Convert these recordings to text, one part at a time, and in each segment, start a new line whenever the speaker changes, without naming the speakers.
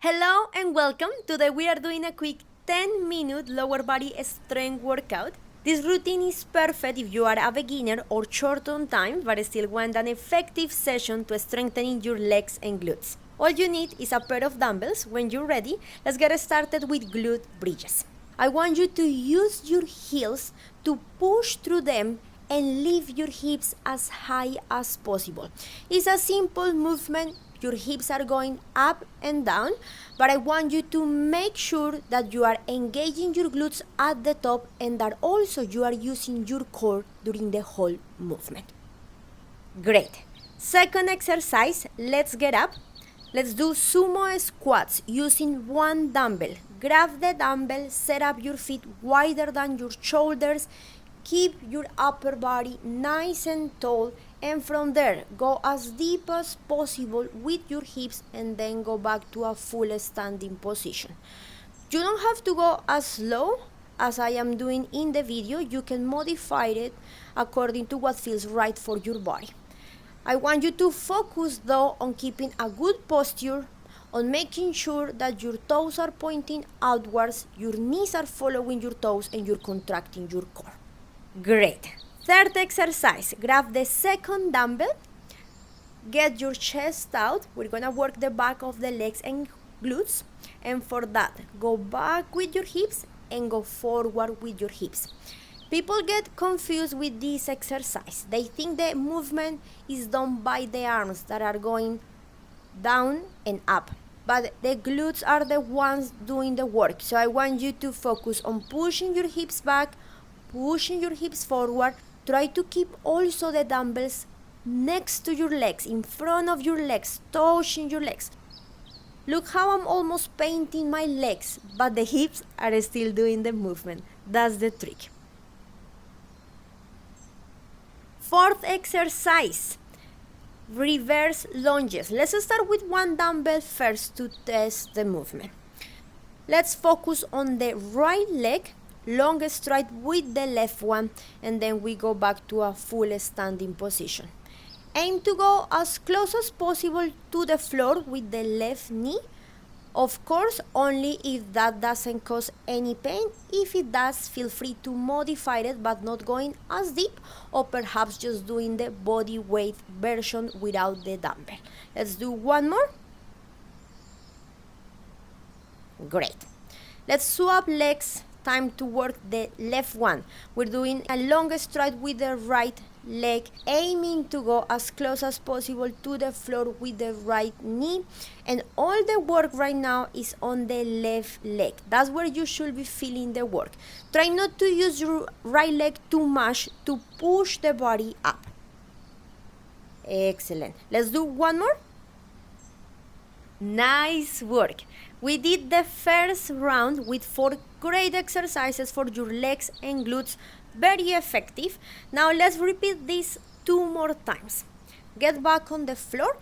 Hello and welcome to we are doing a quick 10-minute lower body strength workout. This routine is perfect if you are a beginner or short on time but still want an effective session to strengthening your legs and glutes. All you need is a pair of dumbbells. When you're ready, let's get started with glute bridges. I want you to use your heels to push through them and lift your hips as high as possible. It's a simple movement. Your hips are going up and down, but I want you to make sure that you are engaging your glutes at the top and that also you are using your core during the whole movement. Great. Second exercise, let's get up. Let's do sumo squats using one dumbbell. Grab the dumbbell, set up your feet wider than your shoulders, keep your upper body nice and tall, and from there go as deep as possible with your hips and then go back to a full standing position. You don't have to go as slow as I am doing in the video. You can modify it according to what feels right for your body. I want you to focus though on keeping a good posture, on making sure that your toes are pointing outwards, your knees are following your toes, and you're contracting your core. Great. Third exercise, grab the second dumbbell, get your chest out. We're gonna work the back of the legs and glutes, and for that, go back with your hips and go forward with your hips. People get confused with this exercise. They think the movement is done by the arms that are going down and up, but the glutes are the ones doing the work. So I want you to focus on pushing your hips back, pushing your hips forward. Try to keep also the dumbbells next to your legs, in front of your legs, touching your legs. Look how I'm almost painting my legs, but the hips are still doing the movement. That's the trick. Fourth exercise, reverse lunges. Let's start with one dumbbell first to test the movement. Let's focus on the right leg, long stride with the left one, and then we go back to a full standing position. Aim to go as close as possible to the floor with the left knee. Of course, only if that doesn't cause any pain. If it does, feel free to modify it, but not going as deep, or perhaps just doing the body weight version without the dumbbell. Let's do one more. Great. Let's swap legs. Time to work the left one. We're doing a long stride with the right leg, aiming to go as close as possible to the floor with the right knee, and all the work right now is on the left leg. That's where you should be feeling the work. Try not to use your right leg too much to push the body up. Excellent. Let's do one more. Nice work. We did the first round with 4 great exercises for your legs and glutes. Very effective. Now let's repeat this 2 more times. Get back on the floor.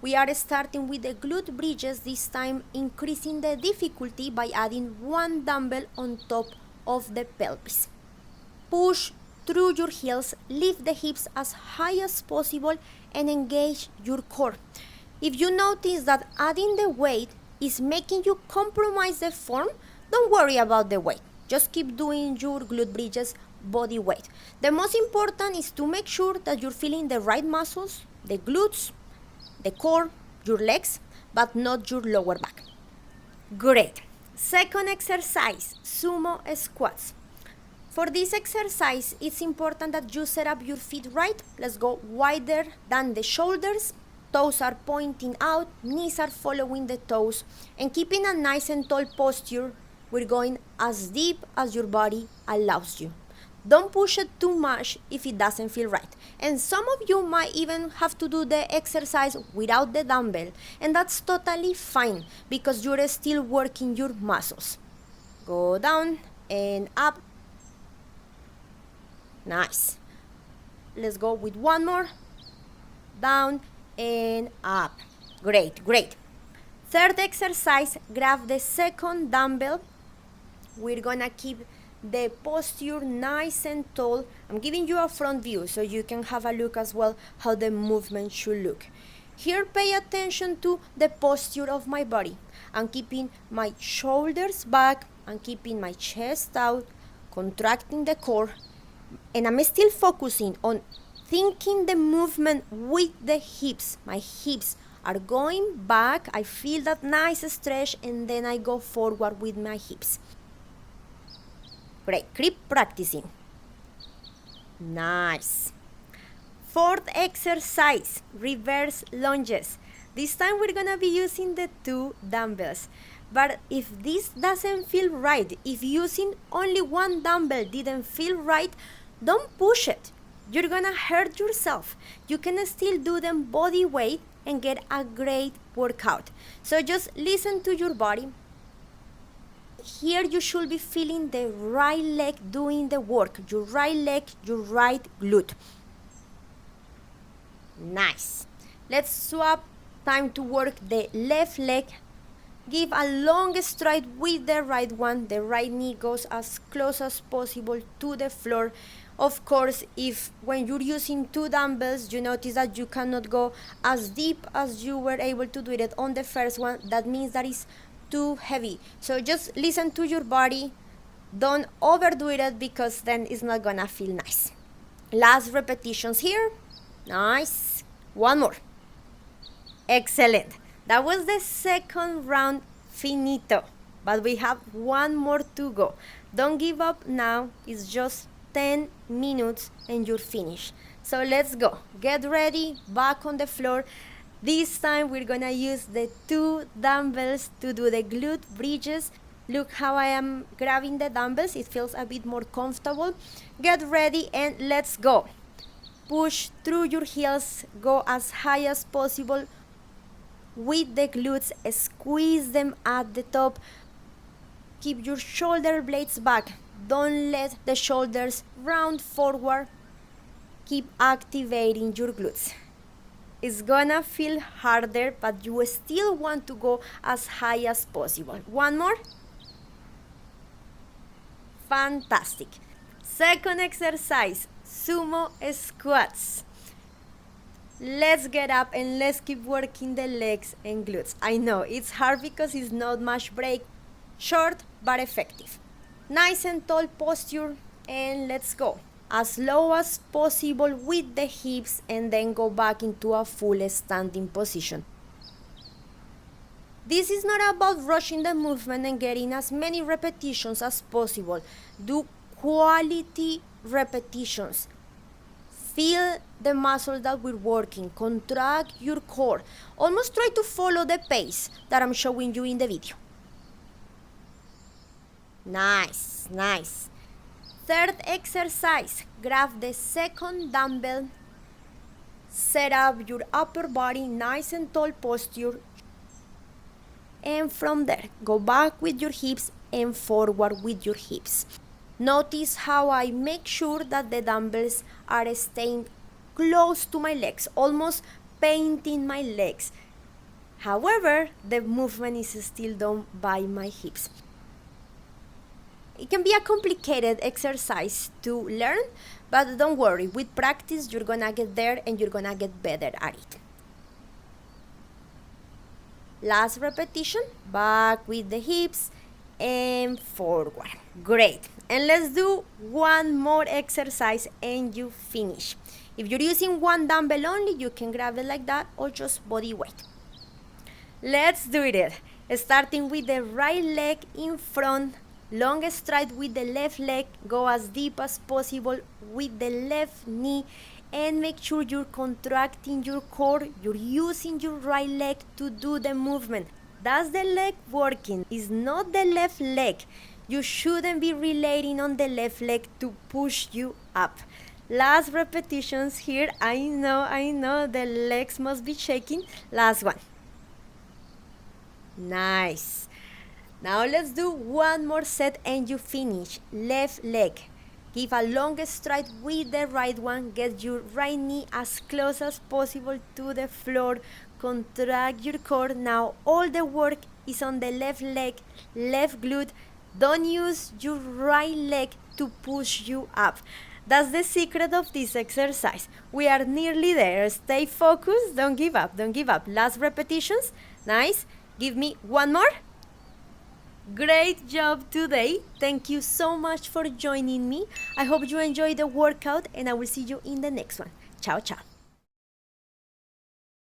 We are starting with the glute bridges, this time increasing the difficulty by adding one dumbbell on top of the pelvis. Push through your heels, lift the hips as high as possible, and engage your core. If you notice that adding the weight is making you compromise the form, don't worry about the weight. Just keep doing your glute bridges body weight. The most important is to make sure that you're feeling the right muscles, the glutes, the core, your legs, but not your lower back. Great. Second exercise, sumo squats. For this exercise, it's important that you set up your feet right. Let's go wider than the shoulders. Toes are pointing out, knees are following the toes, and keeping a nice and tall posture. We're going as deep as your body allows you. Don't push it too much if it doesn't feel right. And some of you might even have to do the exercise without the dumbbell, and that's totally fine because you're still working your muscles. Go down and up. Nice. Let's go with one more. Down and up. Great, great. Third exercise, grab the second dumbbell. We're gonna keep the posture nice and tall. I'm giving you a front view so you can have a look as well how the movement should look. Here, pay attention to the posture of my body. I'm keeping my shoulders back, I'm keeping my chest out, contracting the core, and I'm still focusing on thinking the movement with the hips. My hips are going back, I feel that nice stretch, and then I go forward with my hips. Great, keep practicing. Nice. Fourth exercise, reverse lunges. This time we're gonna be using the 2 dumbbells. But if this doesn't feel right, if using only 1 dumbbell didn't feel right, don't push it. You're gonna hurt yourself. You can still do them body weight and get a great workout. So just listen to your body. Here you should be feeling the right leg doing the work, your right leg, your right glute. Nice. Let's swap. Time to work the left leg. Give a long stride with the right one. The right knee goes as close as possible to the floor. Of course, if when you're using 2 dumbbells, you notice that you cannot go as deep as you were able to do it on the first one, that means that is too heavy. So just listen to your body. Don't overdo it because then it's not gonna feel nice. Last repetitions here. Nice. One more. Excellent. That was the second round, finito. But we have one more to go. Don't give up now. It's just 10 minutes and you're finished. So let's go. Get ready, back on the floor. This time we're gonna use the 2 dumbbells to do the glute bridges. Look how I am grabbing the dumbbells. It feels a bit more comfortable. Get ready and let's go. Push through your heels. Go as high as possible. With the glutes, squeeze them at the top. Keep your shoulder blades back. Don't let the shoulders round forward. Keep activating your glutes. It's gonna feel harder, but you still want to go as high as possible. One more. Fantastic. Second exercise, sumo squats. Let's get up and let's keep working the legs and glutes. I know it's hard because it's not much break. Short but effective. Nice and tall posture and let's go. As low as possible with the hips and then go back into a full standing position. This is not about rushing the movement and getting as many repetitions as possible. Do quality repetitions. Feel the muscles that we're working. Contract your core. Almost try to follow the pace that I'm showing you in the video. Nice, nice. Third exercise. Grab the second dumbbell. Set up your upper body, nice and tall posture. And from there, go back with your hips and forward with your hips. Notice how I make sure that the dumbbells are staying close to my legs, almost painting my legs. However, the movement is still done by my hips. It can be a complicated exercise to learn, but don't worry, with practice you're gonna get there and you're gonna get better at it. Last repetition, back with the hips and forward. Great. And let's do one more exercise and you finish. If you're using 1 dumbbell only, you can grab it like that or just body weight. Let's do it. Starting with the right leg in front, long stride with the left leg, go as deep as possible with the left knee and make sure you're contracting your core, you're using your right leg to do the movement. That's the leg working, it's not the left leg. You shouldn't be relating on the left leg to push you up. Last repetitions here. I know, the legs must be shaking. Last one. Nice. Now let's do one more set and you finish. Left leg. Give a long stride with the right one. Get your right knee as close as possible to the floor. Contract your core. Now all the work is on the left leg, left glute. Don't use your right leg to push you up. That's the secret of this exercise. We are nearly there. Stay focused. Don't give up. Don't give up. Last repetitions. Nice. Give me one more. Great job today. Thank you so much for joining me. I hope you enjoyed the workout and I will see you in the next one. Ciao, ciao.